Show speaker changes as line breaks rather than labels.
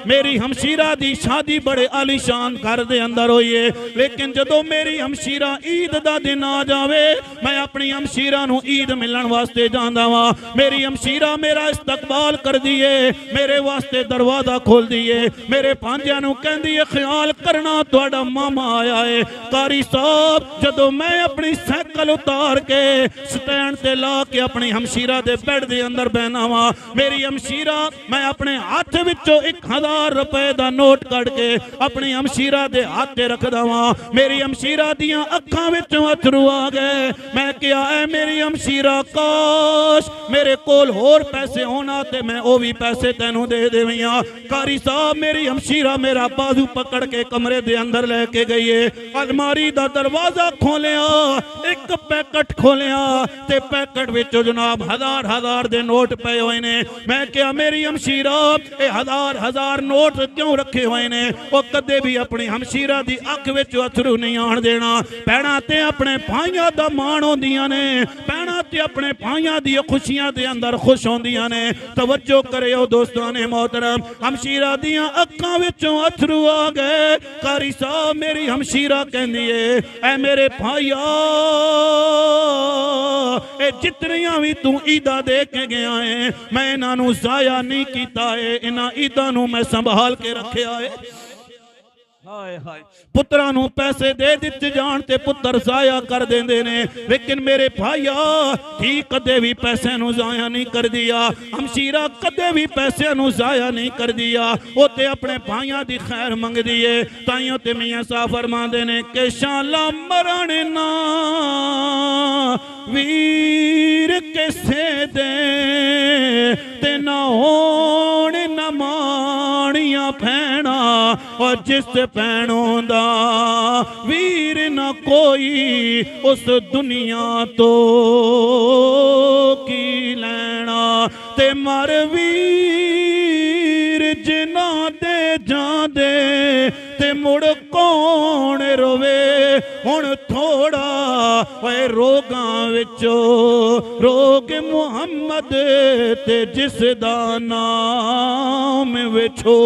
मेरी हमशीरा दी शादी बड़े आलीशान घर दे अंदर होई है, लेकिन जदों मेरी हमशीरा ईद दा दिन आ जावे मैं अपनी हमशीरा नूं ईद मिलन वास्ते जांदा वां। मेरी हमशीरा मेरा इस्तकबाल कर दिए, मेरे वास्ते दरवाजा खोल दिए, मेरे भांजियां नूं कहंदी है ख्याल करना तुहाडा मामा आया है। कारी साहब जदों मैं अपनी साइकिल उतार के स्टैंड ते ला के अपनी हमशीरा दे बेड दे अंदर बहना वा, मेरी हमशीरा मैं अपने हाथ विचों 1000 रुपए दा नोट कढ़ के अपनी हमशीरा दे हाथ ते रखदा वा। मेरी हमशीरा दियां अखां विचों अथरू आ गए। मैं कहा है मेरी हमशीरा काश मेरे कोल होर पैसे होना ते मैं ओ भी पैसे तैनू दे देवियां। कारी साहब मेरी हमशीरा मेरा बाजू पकड़ के कमरे दे अंदर लेके गई है, अलमारी दा दरवाजा खोलिया, एक पैकेट खोलिया ते पैकेट विचों जनाब 1000 दे नोट पे हुए ने। मैं क्या मेरी हमशीरा ये 1000 नोट क्यों रखे हुए ने? वो कदे भी अपनी हमशीरा दी अख विच अथरू नहीं आण देना। भैणां ते अपने भाइयां दा मान होंदियां ने, भैणां ते अपने भाइयां दी खुशियां दे अंदर खुश होंदियां ने। तवज्जो करियो दोस्तों ने मोहतरम, हमशीरा दियां अखां विचों अथरू आ गए। कारी साहब मेरी हमशीरा कहंदी है ऐ मेरे भाइया ए जितनियां भी तू ईदा दे के गया है मैं इन्हां नूं ज़ाया नहीं कीता है, इन्हां ईदां नूं मैं संभाल के रखिया है। हाय हाय पुत्रा नूं पैसे दे दिते जान ते पुत्र ज़ाया कर देंदे ने, लेकिन मेरे भाइया धी कदे भी पैसे नूं ज़ाया नहीं कर दिया, हमशीरा कदे भी पैसे नूं ज़ाया नहीं कर दिया। वो ते अपने भाइयों दी खैर मंगदी है। ताइयों ते मियां साहब फरमांदे ने कि शाला मरण ना वीर किसे दे ते ना होण ना माणियां भैणा, और जिस भैणों दा वीर ना कोई उस दुनिया तो की लैना। ते मर वीर जिना दे जांदे ते मुड़ कौन रोवे। हुण थोड़ा ओए रोगां विचों रोग मुहम्मद ते जिस दा नाम विछो।